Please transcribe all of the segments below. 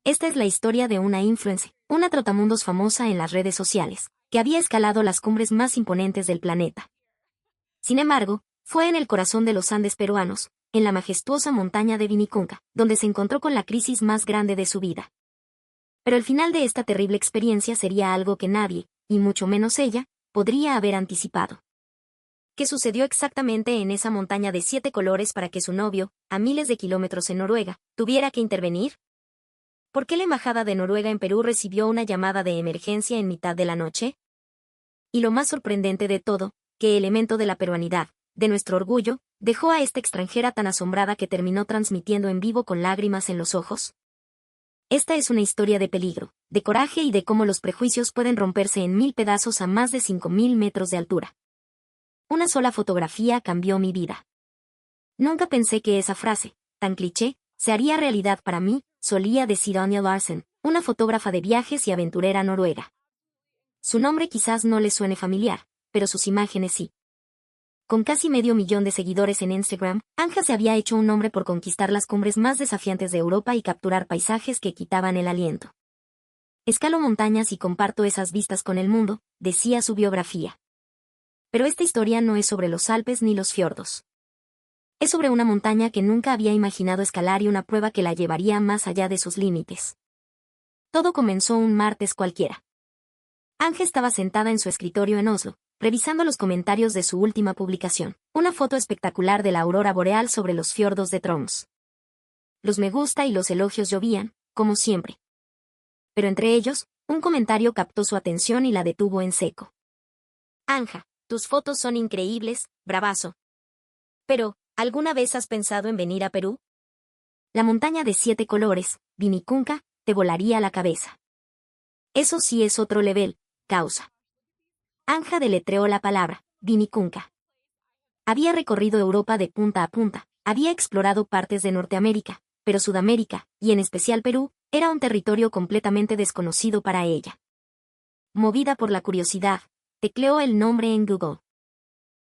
Esta es la historia de una influencer, una trotamundos famosa en las redes sociales, que había escalado las cumbres más imponentes del planeta. Sin embargo, fue en el corazón de los Andes peruanos, en la majestuosa montaña de Vinicunca, donde se encontró con la crisis más grande de su vida. Pero el final de esta terrible experiencia sería algo que nadie, y mucho menos ella, podría haber anticipado. ¿Qué sucedió exactamente en esa montaña de 7 colores para que su novio, a miles de kilómetros en Noruega, tuviera que intervenir? ¿Por qué la embajada de Noruega en Perú recibió una llamada de emergencia en mitad de la noche? Y lo más sorprendente de todo, ¿qué elemento de la peruanidad, de nuestro orgullo, dejó a esta extranjera tan asombrada que terminó transmitiendo en vivo con lágrimas en los ojos? Esta es una historia de peligro, de coraje y de cómo los prejuicios pueden romperse en 1000 pedazos a más de 5000 metros de altura. Una sola fotografía cambió mi vida. Nunca pensé que esa frase, tan cliché, se haría realidad para mí, solía decir Anja Larsen, una fotógrafa de viajes y aventurera noruega. Su nombre quizás no le suene familiar, pero sus imágenes sí. Con casi 500.000 de seguidores en Instagram, Anja se había hecho un nombre por conquistar las cumbres más desafiantes de Europa y capturar paisajes que quitaban el aliento. Escalo montañas y comparto esas vistas con el mundo, decía su biografía. Pero esta historia no es sobre los Alpes ni los fiordos. Es sobre una montaña que nunca había imaginado escalar y una prueba que la llevaría más allá de sus límites. Todo comenzó un martes cualquiera. Anja estaba sentada en su escritorio en Oslo, revisando los comentarios de su última publicación, una foto espectacular de la aurora boreal sobre los fiordos de Troms. Los me gusta y los elogios llovían, como siempre. Pero entre ellos, un comentario captó su atención y la detuvo en seco. Anja, tus fotos son increíbles, bravazo. Pero, ¿alguna vez has pensado en venir a Perú? La montaña de 7 colores, Vinicunca, te volaría la cabeza. Eso sí es otro level, causa. Anja deletreó la palabra, Vinicunca. Había recorrido Europa de punta a punta, había explorado partes de Norteamérica, pero Sudamérica, y en especial Perú, era un territorio completamente desconocido para ella. Movida por la curiosidad, tecleó el nombre en Google.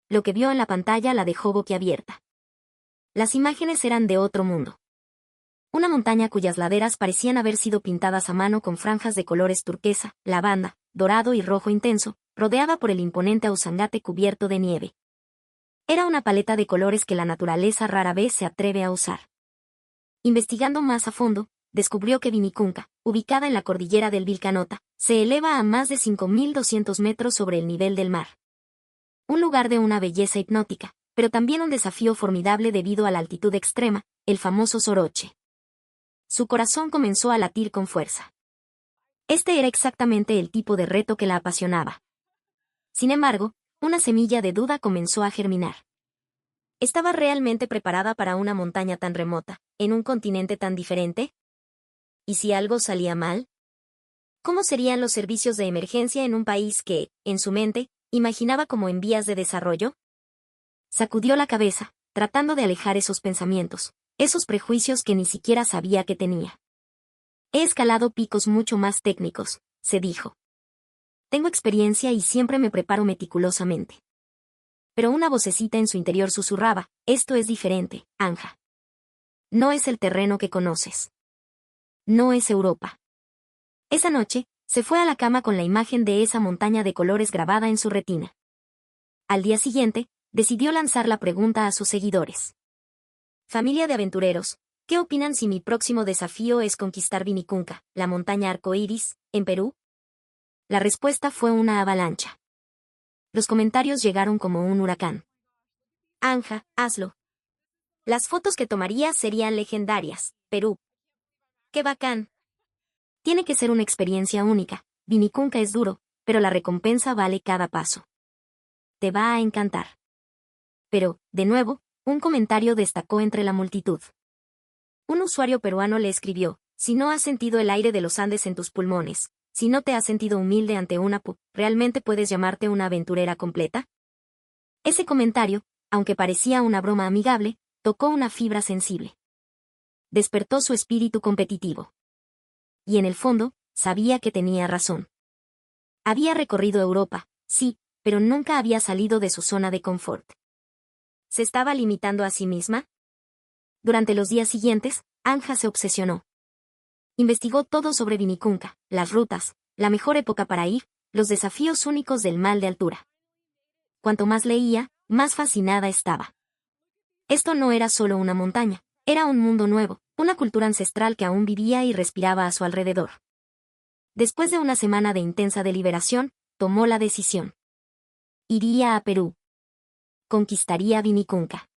Lo que vio en la pantalla la dejó boquiabierta. Las imágenes eran de otro mundo. Una montaña cuyas laderas parecían haber sido pintadas a mano con franjas de colores turquesa, lavanda, dorado y rojo intenso, rodeada por el imponente Ausangate cubierto de nieve. Era una paleta de colores que la naturaleza rara vez se atreve a usar. Investigando más a fondo, descubrió que Vinicunca, ubicada en la cordillera del Vilcanota, se eleva a más de 5200 metros sobre el nivel del mar. Un lugar de una belleza hipnótica, pero también un desafío formidable debido a la altitud extrema, el famoso soroche. Su corazón comenzó a latir con fuerza. Este era exactamente el tipo de reto que la apasionaba. Sin embargo, una semilla de duda comenzó a germinar. ¿Estaba realmente preparada para una montaña tan remota, en un continente tan diferente? ¿Y si algo salía mal? ¿Cómo serían los servicios de emergencia en un país que, en su mente, imaginaba como en vías de desarrollo? Sacudió la cabeza, tratando de alejar esos pensamientos, esos prejuicios que ni siquiera sabía que tenía. He escalado picos mucho más técnicos, se dijo. Tengo experiencia y siempre me preparo meticulosamente. Pero una vocecita en su interior susurraba, esto es diferente, Anja. No es el terreno que conoces. No es Europa. Esa noche, se fue a la cama con la imagen de esa montaña de colores grabada en su retina. Al día siguiente, decidió lanzar la pregunta a sus seguidores. Familia de aventureros, ¿qué opinan si mi próximo desafío es conquistar Vinicunca, la montaña arcoíris, en Perú? La respuesta fue una avalancha. Los comentarios llegaron como un huracán. Anja, hazlo. Las fotos que tomaría serían legendarias, Perú. ¡Qué bacán! Tiene que ser una experiencia única. Vinicunca es duro, pero la recompensa vale cada paso. Te va a encantar. Pero, de nuevo, un comentario destacó entre la multitud. Un usuario peruano le escribió, si no has sentido el aire de los Andes en tus pulmones, si no te has sentido humilde ante una ¿realmente puedes llamarte una aventurera completa? Ese comentario, aunque parecía una broma amigable, tocó una fibra sensible. Despertó su espíritu competitivo. Y en el fondo, sabía que tenía razón. Había recorrido Europa, sí, pero nunca había salido de su zona de confort. ¿Se estaba limitando a sí misma? Durante los días siguientes, Anja se obsesionó. Investigó todo sobre Vinicunca, las rutas, la mejor época para ir, los desafíos únicos del mal de altura. Cuanto más leía, más fascinada estaba. Esto no era solo una montaña, era un mundo nuevo, una cultura ancestral que aún vivía y respiraba a su alrededor. Después de una semana de intensa deliberación, tomó la decisión. Iría a Perú. Conquistaría Vinicunca.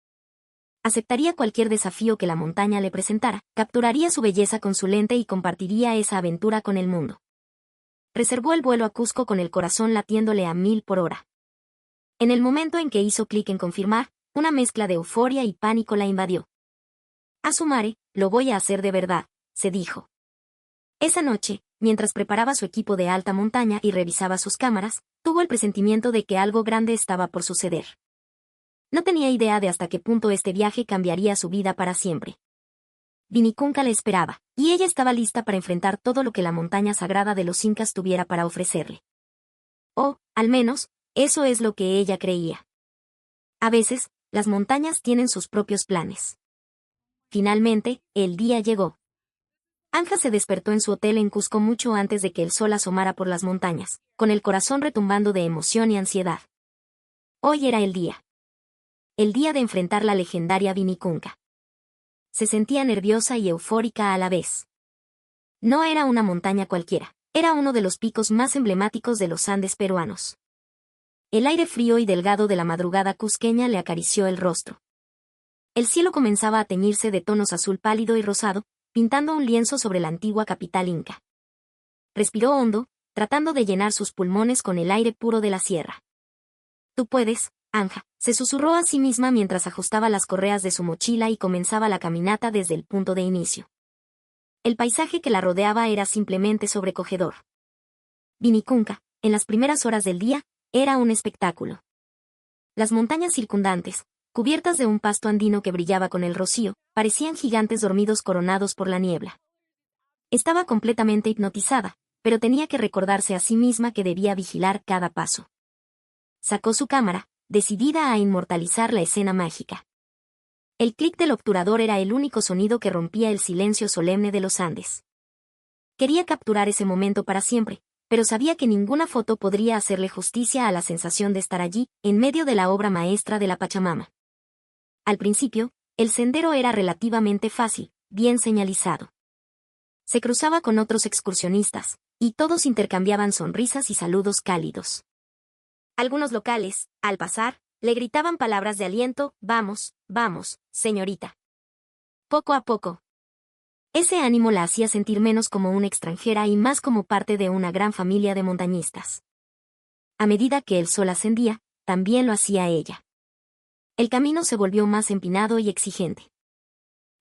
Aceptaría cualquier desafío que la montaña le presentara, capturaría su belleza con su lente y compartiría esa aventura con el mundo. Reservó el vuelo a Cusco con el corazón latiéndole a 1000 por hora. En el momento en que hizo clic en confirmar, una mezcla de euforia y pánico la invadió. Asumare, lo voy a hacer de verdad, se dijo. Esa noche, mientras preparaba su equipo de alta montaña y revisaba sus cámaras, tuvo el presentimiento de que algo grande estaba por suceder. No tenía idea de hasta qué punto este viaje cambiaría su vida para siempre. Vinicunca le esperaba, y ella estaba lista para enfrentar todo lo que la montaña sagrada de los incas tuviera para ofrecerle. O, al menos, eso es lo que ella creía. A veces, las montañas tienen sus propios planes. Finalmente, el día llegó. Anja se despertó en su hotel en Cusco mucho antes de que el sol asomara por las montañas, con el corazón retumbando de emoción y ansiedad. Hoy era el día. El día de enfrentar la legendaria Vinicunca. Se sentía nerviosa y eufórica a la vez. No era una montaña cualquiera, era uno de los picos más emblemáticos de los Andes peruanos. El aire frío y delgado de la madrugada cusqueña le acarició el rostro. El cielo comenzaba a teñirse de tonos azul pálido y rosado, pintando un lienzo sobre la antigua capital inca. Respiró hondo, tratando de llenar sus pulmones con el aire puro de la sierra. Tú puedes, Anja, se susurró a sí misma mientras ajustaba las correas de su mochila y comenzaba la caminata desde el punto de inicio. El paisaje que la rodeaba era simplemente sobrecogedor. Vinicunca, en las primeras horas del día, era un espectáculo. Las montañas circundantes, cubiertas de un pasto andino que brillaba con el rocío, parecían gigantes dormidos coronados por la niebla. Estaba completamente hipnotizada, pero tenía que recordarse a sí misma que debía vigilar cada paso. Sacó su cámara, decidida a inmortalizar la escena mágica. El clic del obturador era el único sonido que rompía el silencio solemne de los Andes. Quería capturar ese momento para siempre, pero sabía que ninguna foto podría hacerle justicia a la sensación de estar allí, en medio de la obra maestra de la Pachamama. Al principio, el sendero era relativamente fácil, bien señalizado. Se cruzaba con otros excursionistas, y todos intercambiaban sonrisas y saludos cálidos. Algunos locales, al pasar, le gritaban palabras de aliento: vamos, vamos, señorita. Poco a poco. Ese ánimo la hacía sentir menos como una extranjera y más como parte de una gran familia de montañistas. A medida que el sol ascendía, también lo hacía ella. El camino se volvió más empinado y exigente.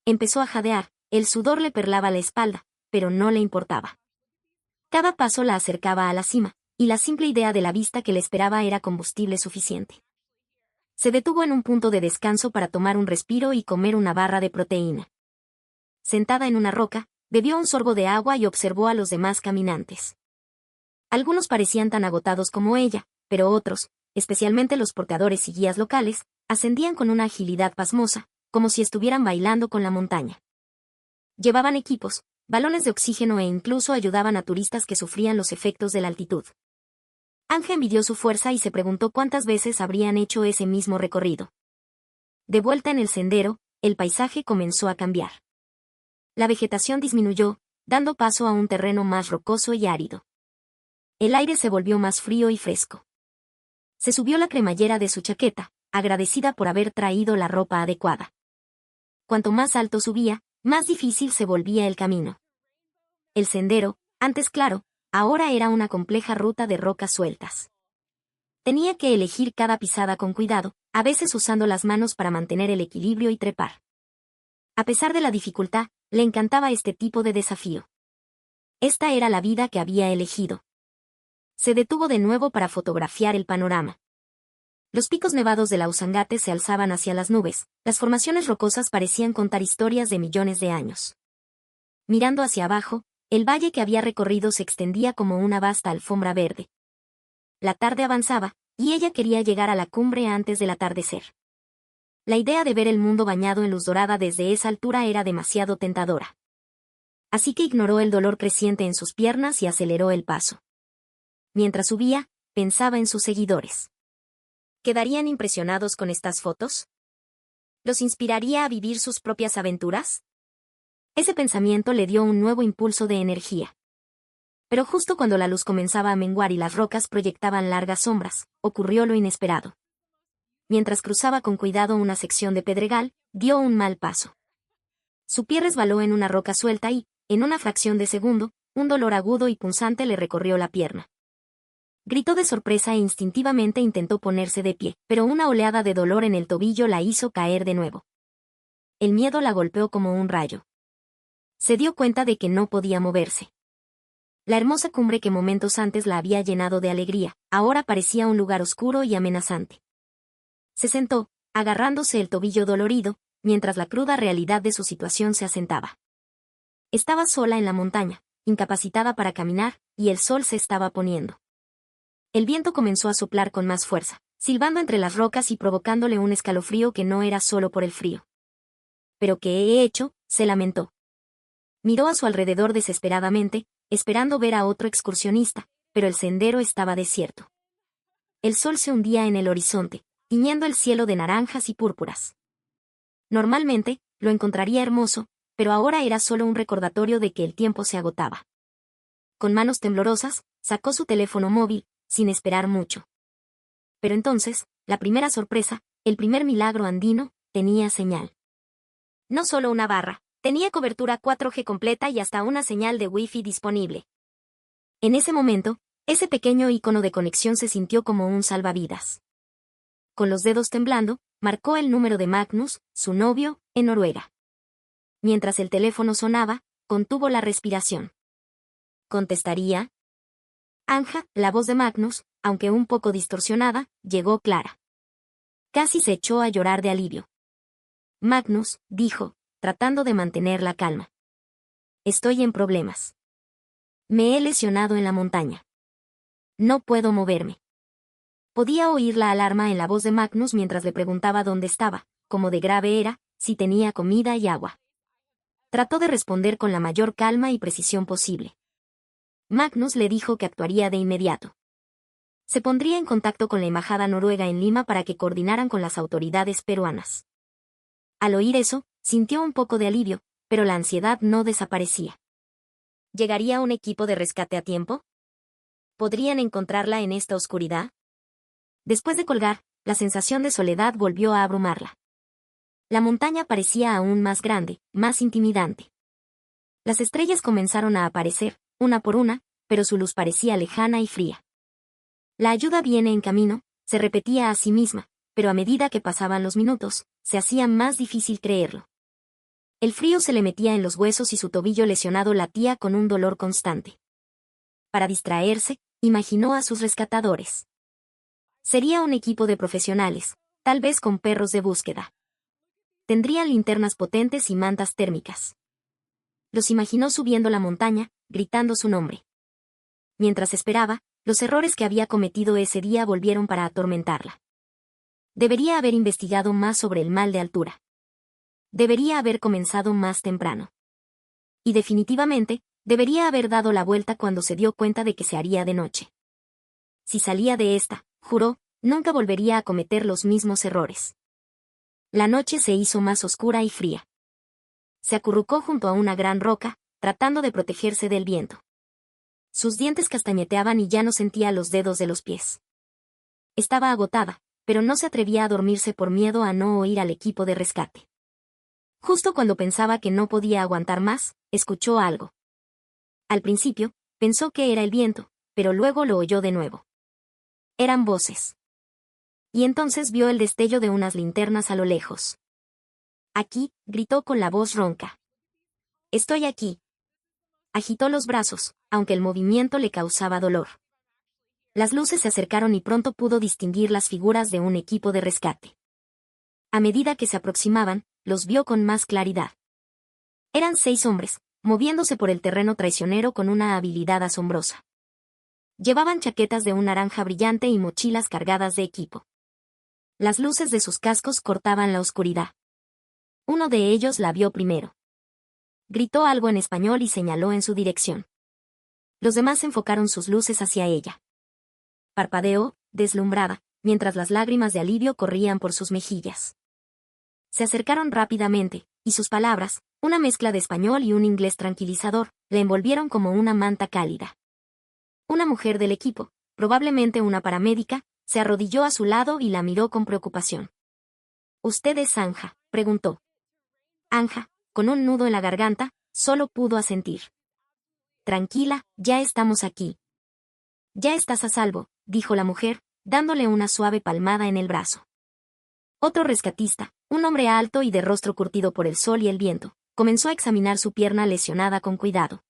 Empezó a jadear, el sudor le perlaba la espalda, pero no le importaba. Cada paso la acercaba a la cima, y la simple idea de la vista que le esperaba era combustible suficiente. Se detuvo en un punto de descanso para tomar un respiro y comer una barra de proteína. Sentada en una roca, bebió un sorbo de agua y observó a los demás caminantes. Algunos parecían tan agotados como ella, pero otros, especialmente los portadores y guías locales, ascendían con una agilidad pasmosa, como si estuvieran bailando con la montaña. Llevaban equipos, balones de oxígeno e incluso ayudaban a turistas que sufrían los efectos de la altitud. Anja envidió su fuerza y se preguntó cuántas veces habrían hecho ese mismo recorrido. De vuelta en el sendero, el paisaje comenzó a cambiar. La vegetación disminuyó, dando paso a un terreno más rocoso y árido. El aire se volvió más frío y fresco. Se subió la cremallera de su chaqueta, agradecida por haber traído la ropa adecuada. Cuanto más alto subía, más difícil se volvía el camino. El sendero, antes claro, ahora era una compleja ruta de rocas sueltas. Tenía que elegir cada pisada con cuidado, a veces usando las manos para mantener el equilibrio y trepar. A pesar de la dificultad, le encantaba este tipo de desafío. Esta era la vida que había elegido. Se detuvo de nuevo para fotografiar el panorama. Los picos nevados de la Usangate se alzaban hacia las nubes, las formaciones rocosas parecían contar historias de millones de años. Mirando hacia abajo, el valle que había recorrido se extendía como una vasta alfombra verde. La tarde avanzaba, y ella quería llegar a la cumbre antes del atardecer. La idea de ver el mundo bañado en luz dorada desde esa altura era demasiado tentadora. así que ignoró el dolor creciente en sus piernas y aceleró el paso. Mientras subía, pensaba en sus seguidores. ¿Quedarían impresionados con estas fotos? ¿Los inspiraría a vivir sus propias aventuras? Ese pensamiento le dio un nuevo impulso de energía. Pero justo cuando la luz comenzaba a menguar y las rocas proyectaban largas sombras, ocurrió lo inesperado. Mientras cruzaba con cuidado una sección de pedregal, dio un mal paso. Su pie resbaló en una roca suelta y, en una fracción de segundo, un dolor agudo y punzante le recorrió la pierna. Gritó de sorpresa e instintivamente intentó ponerse de pie, pero una oleada de dolor en el tobillo la hizo caer de nuevo. El miedo la golpeó como un rayo. Se dio cuenta de que no podía moverse. La hermosa cumbre que momentos antes la había llenado de alegría, ahora parecía un lugar oscuro y amenazante. Se sentó, agarrándose el tobillo dolorido, mientras la cruda realidad de su situación se asentaba. Estaba sola en la montaña, incapacitada para caminar, y el sol se estaba poniendo. El viento comenzó a soplar con más fuerza, silbando entre las rocas y provocándole un escalofrío que no era solo por el frío. ¿Pero qué he hecho?, se lamentó. Miró a su alrededor desesperadamente, esperando ver a otro excursionista, pero el sendero estaba desierto. El sol se hundía en el horizonte, tiñendo el cielo de naranjas y púrpuras. Normalmente, lo encontraría hermoso, pero ahora era solo un recordatorio de que el tiempo se agotaba. Con manos temblorosas, sacó su teléfono móvil, sin esperar mucho. Pero entonces, la primera sorpresa, el primer milagro andino, tenía señal. No solo una barra, tenía cobertura 4G completa y hasta una señal de Wi-Fi disponible. En ese momento, ese pequeño icono de conexión se sintió como un salvavidas. Con los dedos temblando, marcó el número de Magnus, su novio, en Noruega. Mientras el teléfono sonaba, contuvo la respiración. ¿Contestaría? Anja, la voz de Magnus, aunque un poco distorsionada, llegó clara. Casi se echó a llorar de alivio. Magnus, dijo, tratando de mantener la calma. Estoy en problemas. Me he lesionado en la montaña. No puedo moverme. Podía oír la alarma en la voz de Magnus mientras le preguntaba dónde estaba, cómo de grave era, si tenía comida y agua. Trató de responder con la mayor calma y precisión posible. Magnus le dijo que actuaría de inmediato. Se pondría en contacto con la embajada noruega en Lima para que coordinaran con las autoridades peruanas. Al oír eso, sintió un poco de alivio, pero la ansiedad no desaparecía. ¿Llegaría un equipo de rescate a tiempo? ¿Podrían encontrarla en esta oscuridad? Después de colgar, la sensación de soledad volvió a abrumarla. La montaña parecía aún más grande, más intimidante. Las estrellas comenzaron a aparecer, una por una, pero su luz parecía lejana y fría. La ayuda viene en camino, se repetía a sí misma, pero a medida que pasaban los minutos, se hacía más difícil creerlo. El frío se le metía en los huesos y su tobillo lesionado latía con un dolor constante. Para distraerse, imaginó a sus rescatadores. Sería un equipo de profesionales, tal vez con perros de búsqueda. Tendrían linternas potentes y mantas térmicas. Los imaginó subiendo la montaña, gritando su nombre. Mientras esperaba, los errores que había cometido ese día volvieron para atormentarla. Debería haber investigado más sobre el mal de altura. Debería haber comenzado más temprano. Y definitivamente, debería haber dado la vuelta cuando se dio cuenta de que se haría de noche. Si salía de esta, juró, nunca volvería a cometer los mismos errores. La noche se hizo más oscura y fría. Se acurrucó junto a una gran roca, tratando de protegerse del viento. Sus dientes castañeteaban y ya no sentía los dedos de los pies. Estaba agotada, pero no se atrevía a dormirse por miedo a no oír al equipo de rescate. Justo cuando pensaba que no podía aguantar más, escuchó algo. Al principio, pensó que era el viento, pero luego lo oyó de nuevo. Eran voces. Y entonces vio el destello de unas linternas a lo lejos. Aquí, gritó con la voz ronca. Estoy aquí. Agitó los brazos, aunque el movimiento le causaba dolor. Las luces se acercaron y pronto pudo distinguir las figuras de un equipo de rescate. A medida que se aproximaban, los vio con más claridad. Eran 6 hombres, moviéndose por el terreno traicionero con una habilidad asombrosa. Llevaban chaquetas de un naranja brillante y mochilas cargadas de equipo. Las luces de sus cascos cortaban la oscuridad. Uno de ellos la vio primero. Gritó algo en español y señaló en su dirección. Los demás enfocaron sus luces hacia ella. Parpadeó, deslumbrada, mientras las lágrimas de alivio corrían por sus mejillas. Se acercaron rápidamente, y sus palabras, una mezcla de español y un inglés tranquilizador, la envolvieron como una manta cálida. Una mujer del equipo, probablemente una paramédica, se arrodilló a su lado y la miró con preocupación. ¿Usted es Anja?, preguntó. Anja, con un nudo en la garganta, solo pudo asentir. Tranquila, ya estamos aquí. Ya estás a salvo, dijo la mujer, dándole una suave palmada en el brazo. Otro rescatista, un hombre alto y de rostro curtido por el sol y el viento, comenzó a examinar su pierna lesionada con cuidado.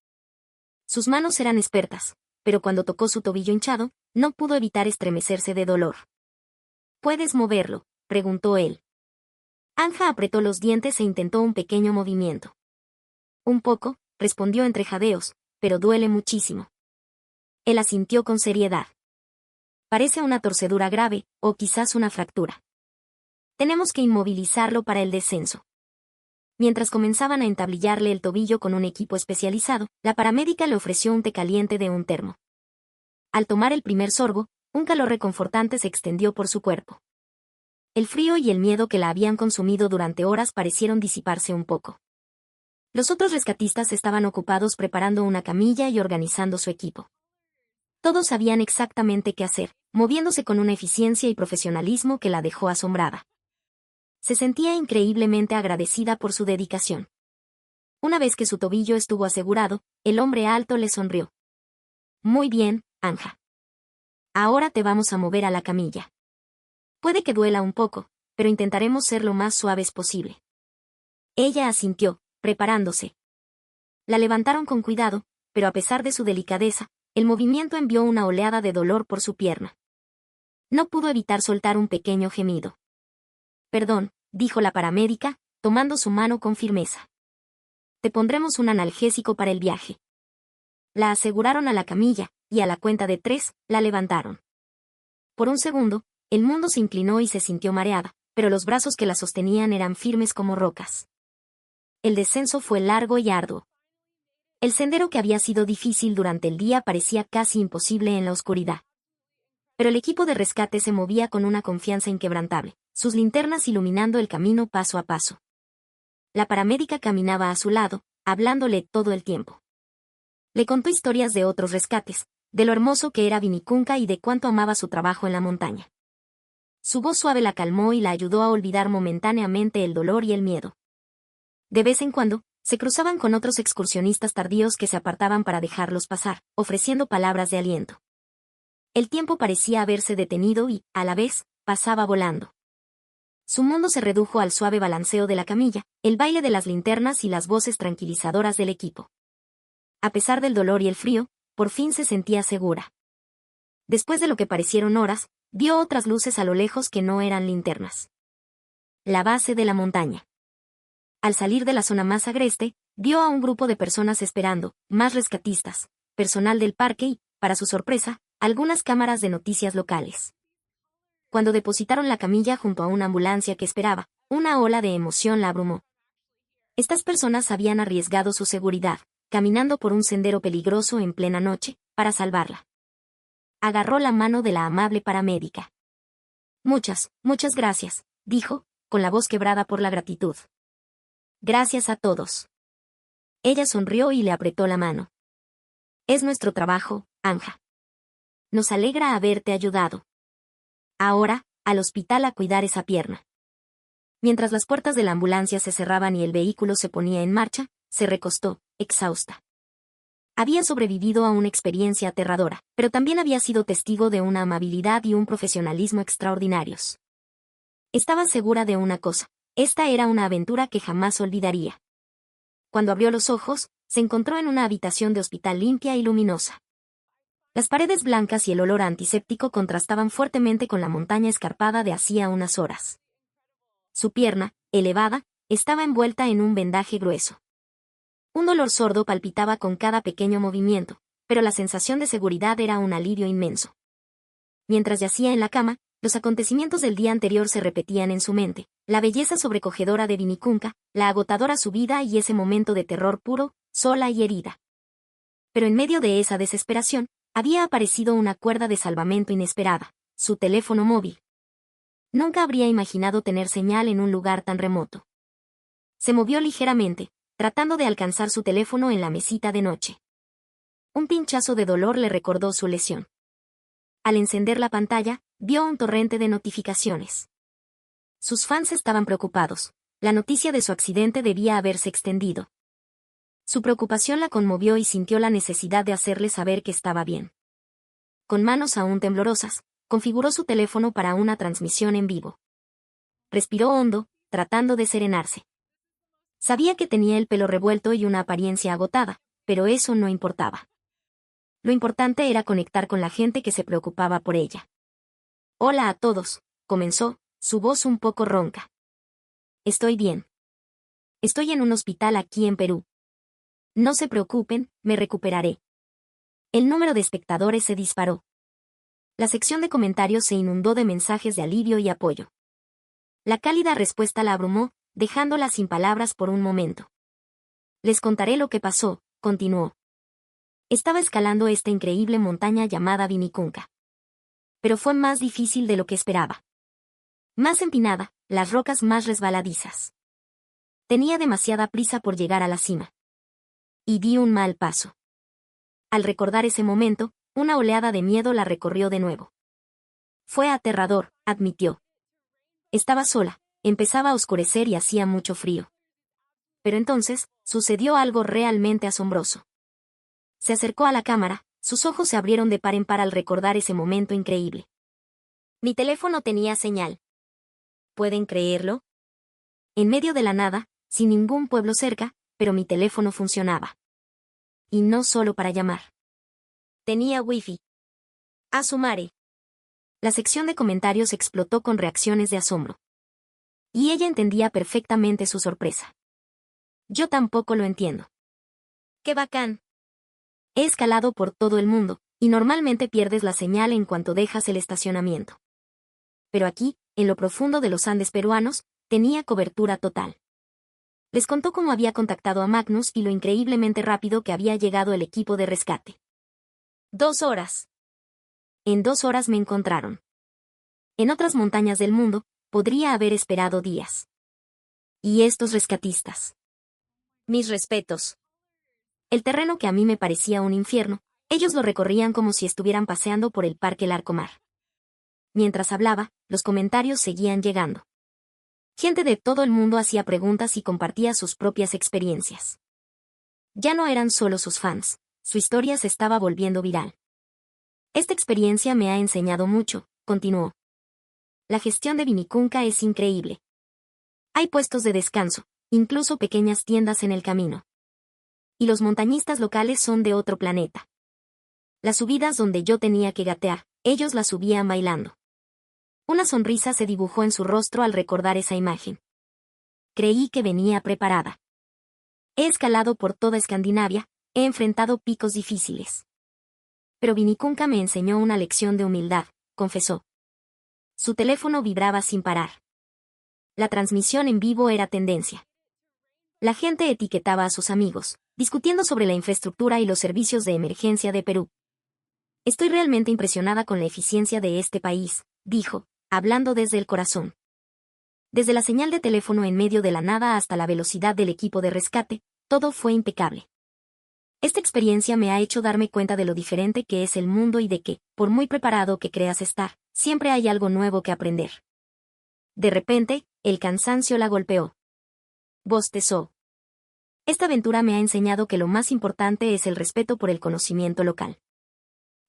Sus manos eran expertas, pero cuando tocó su tobillo hinchado, no pudo evitar estremecerse de dolor. ¿Puedes moverlo?, preguntó él. Anja apretó los dientes e intentó un pequeño movimiento. Un poco, respondió entre jadeos, pero duele muchísimo. Él asintió con seriedad. Parece una torcedura grave, o quizás una fractura. Tenemos que inmovilizarlo para el descenso. Mientras comenzaban a entablillarle el tobillo con un equipo especializado, la paramédica le ofreció un té caliente de un termo. Al tomar el primer sorbo, un calor reconfortante se extendió por su cuerpo. El frío y el miedo que la habían consumido durante horas parecieron disiparse un poco. Los otros rescatistas estaban ocupados preparando una camilla y organizando su equipo. Todos sabían exactamente qué hacer, moviéndose con una eficiencia y profesionalismo que la dejó asombrada. Se sentía increíblemente agradecida por su dedicación. Una vez que su tobillo estuvo asegurado, el hombre alto le sonrió. Muy bien, Anja. Ahora te vamos a mover a la camilla. Puede que duela un poco, pero intentaremos ser lo más suaves posible. Ella asintió, preparándose. La levantaron con cuidado, pero a pesar de su delicadeza, el movimiento envió una oleada de dolor por su pierna. No pudo evitar soltar un pequeño gemido. Perdón, dijo la paramédica, tomando su mano con firmeza. Te pondremos un analgésico para el viaje. La aseguraron a la camilla, y a la cuenta de 3, la levantaron. Por un segundo, el mundo se inclinó y se sintió mareada, pero los brazos que la sostenían eran firmes como rocas. El descenso fue largo y arduo. El sendero que había sido difícil durante el día parecía casi imposible en la oscuridad. Pero el equipo de rescate se movía con una confianza inquebrantable, sus linternas iluminando el camino paso a paso. La paramédica caminaba a su lado, hablándole todo el tiempo. Le contó historias de otros rescates, de lo hermoso que era Vinicunca y de cuánto amaba su trabajo en la montaña. Su voz suave la calmó y la ayudó a olvidar momentáneamente el dolor y el miedo. De vez en cuando, se cruzaban con otros excursionistas tardíos que se apartaban para dejarlos pasar, ofreciendo palabras de aliento. El tiempo parecía haberse detenido y, a la vez, pasaba volando. Su mundo se redujo al suave balanceo de la camilla, el baile de las linternas y las voces tranquilizadoras del equipo. A pesar del dolor y el frío, por fin se sentía segura. Después de lo que parecieron horas, vio otras luces a lo lejos que no eran linternas. La base de la montaña. Al salir de la zona más agreste, vio a un grupo de personas esperando, más rescatistas, personal del parque y, para su sorpresa, algunas cámaras de noticias locales. Cuando depositaron la camilla junto a una ambulancia que esperaba, una ola de emoción la abrumó. Estas personas habían arriesgado su seguridad, caminando por un sendero peligroso en plena noche, para salvarla. Agarró la mano de la amable paramédica. Muchas gracias, dijo, con la voz quebrada por la gratitud. Gracias a todos. Ella sonrió y le apretó la mano. Es nuestro trabajo, Anja. Nos alegra haberte ayudado. Ahora, al hospital a cuidar esa pierna. Mientras las puertas de la ambulancia se cerraban y el vehículo se ponía en marcha, se recostó, exhausta. Había sobrevivido a una experiencia aterradora, pero también había sido testigo de una amabilidad y un profesionalismo extraordinarios. Estaba segura de una cosa, esta era una aventura que jamás olvidaría. Cuando abrió los ojos, se encontró en una habitación de hospital limpia y luminosa. Las paredes blancas y el olor antiséptico contrastaban fuertemente con la montaña escarpada de hacía unas horas. Su pierna, elevada, estaba envuelta en un vendaje grueso. Un dolor sordo palpitaba con cada pequeño movimiento, pero la sensación de seguridad era un alivio inmenso. Mientras yacía en la cama, Los acontecimientos del día anterior se repetían en su mente, la belleza sobrecogedora de Vinicunca, la agotadora subida y ese momento de terror puro, sola y herida. Pero en medio de esa desesperación, había aparecido una cuerda de salvamento inesperada, su teléfono móvil. Nunca habría imaginado tener señal en un lugar tan remoto. Se movió ligeramente, tratando de alcanzar su teléfono en la mesita de noche. Un pinchazo de dolor le recordó su lesión. Al encender la pantalla, vio un torrente de notificaciones. Sus fans estaban preocupados. La noticia de su accidente debía haberse extendido. Su preocupación la conmovió y sintió la necesidad de hacerle saber que estaba bien. Con manos aún temblorosas, configuró su teléfono para una transmisión en vivo. Respiró hondo, tratando de serenarse. Sabía que tenía el pelo revuelto y una apariencia agotada, pero eso no importaba. Lo importante era conectar con la gente que se preocupaba por ella. Hola a todos, comenzó, su voz un poco ronca. Estoy bien. Estoy en un hospital aquí en Perú. No se preocupen, me recuperaré. El número de espectadores se disparó. La sección de comentarios se inundó de mensajes de alivio y apoyo. La cálida respuesta la abrumó, dejándola sin palabras por un momento. Les contaré lo que pasó, continuó. Estaba escalando esta increíble montaña llamada Vinicunca. Pero fue más difícil de lo que esperaba. Más empinada, las rocas más resbaladizas. Tenía demasiada prisa por llegar a la cima. Y di un mal paso. Al recordar ese momento, una oleada de miedo la recorrió de nuevo. Fue aterrador, admitió. Estaba sola, empezaba a oscurecer y hacía mucho frío. Pero entonces, sucedió algo realmente asombroso. Se acercó a la cámara, sus ojos se abrieron de par en par al recordar ese momento increíble. Mi teléfono tenía señal. ¿Pueden creerlo? En medio de la nada, sin ningún pueblo cerca, pero mi teléfono funcionaba. Y no solo para llamar. Tenía wifi. A su madre. La sección de comentarios explotó con reacciones de asombro. Y ella entendía perfectamente su sorpresa. Yo tampoco lo entiendo. ¡Qué bacán! He escalado por todo el mundo, y normalmente pierdes la señal en cuanto dejas el estacionamiento. Pero aquí, en lo profundo de los Andes peruanos, tenía cobertura total. Les contó cómo había contactado a Magnus y lo increíblemente rápido que había llegado el equipo de rescate. 2 horas. En 2 horas me encontraron. En otras montañas del mundo, podría haber esperado días. ¿Y estos rescatistas? Mis respetos. El terreno que a mí me parecía un infierno, ellos lo recorrían como si estuvieran paseando por el Parque Larcomar. Mientras hablaba, los comentarios seguían llegando. Gente de todo el mundo hacía preguntas y compartía sus propias experiencias. Ya no eran solo sus fans, su historia se estaba volviendo viral. Esta experiencia me ha enseñado mucho, continuó. La gestión de Vinicunca es increíble. Hay puestos de descanso, incluso pequeñas tiendas en el camino. Y los montañistas locales son de otro planeta. Las subidas donde yo tenía que gatear, ellos las subían bailando. Una sonrisa se dibujó en su rostro al recordar esa imagen. Creí que venía preparada. He escalado por toda Escandinavia, he enfrentado picos difíciles. Pero Vinicunca me enseñó una lección de humildad, confesó. Su teléfono vibraba sin parar. La transmisión en vivo era tendencia. La gente etiquetaba a sus amigos, discutiendo sobre la infraestructura y los servicios de emergencia de Perú. Estoy realmente impresionada con la eficiencia de este país, dijo, hablando desde el corazón. Desde la señal de teléfono en medio de la nada hasta la velocidad del equipo de rescate, todo fue impecable. Esta experiencia me ha hecho darme cuenta de lo diferente que es el mundo y de que, por muy preparado que creas estar, siempre hay algo nuevo que aprender. De repente, el cansancio la golpeó. Bostezó. Esta aventura me ha enseñado que lo más importante es el respeto por el conocimiento local.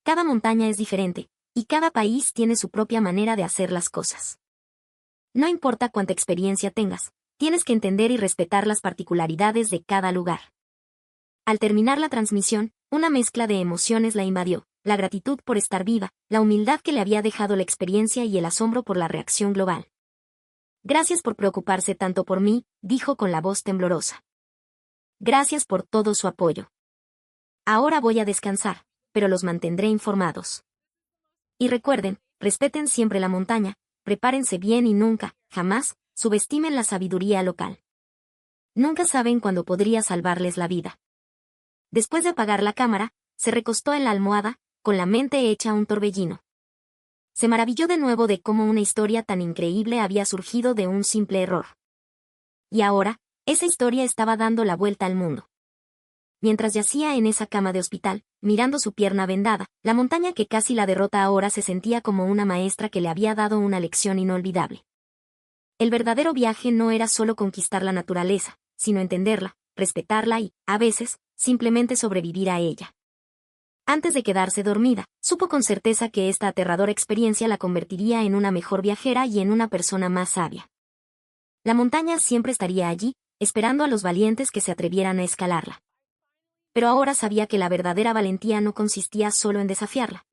Cada montaña es diferente, y cada país tiene su propia manera de hacer las cosas. No importa cuánta experiencia tengas, tienes que entender y respetar las particularidades de cada lugar. Al terminar la transmisión, una mezcla de emociones la invadió, la gratitud por estar viva, la humildad que le había dejado la experiencia y el asombro por la reacción global. Gracias por preocuparse tanto por mí, dijo con la voz temblorosa. Gracias por todo su apoyo. Ahora voy a descansar, pero los mantendré informados. Y recuerden, respeten siempre la montaña, prepárense bien y nunca, jamás, subestimen la sabiduría local. Nunca saben cuándo podría salvarles la vida. Después de apagar la cámara, se recostó en la almohada, con la mente hecha un torbellino. Se maravilló de nuevo de cómo una historia tan increíble había surgido de un simple error. Y ahora, esa historia estaba dando la vuelta al mundo. Mientras yacía en esa cama de hospital, mirando su pierna vendada, la montaña que casi la derrota ahora se sentía como una maestra que le había dado una lección inolvidable. El verdadero viaje no era solo conquistar la naturaleza, sino entenderla, respetarla y, a veces, simplemente sobrevivir a ella. Antes de quedarse dormida, supo con certeza que esta aterradora experiencia la convertiría en una mejor viajera y en una persona más sabia. La montaña siempre estaría allí, esperando a los valientes que se atrevieran a escalarla. Pero ahora sabía que la verdadera valentía no consistía solo en desafiarla,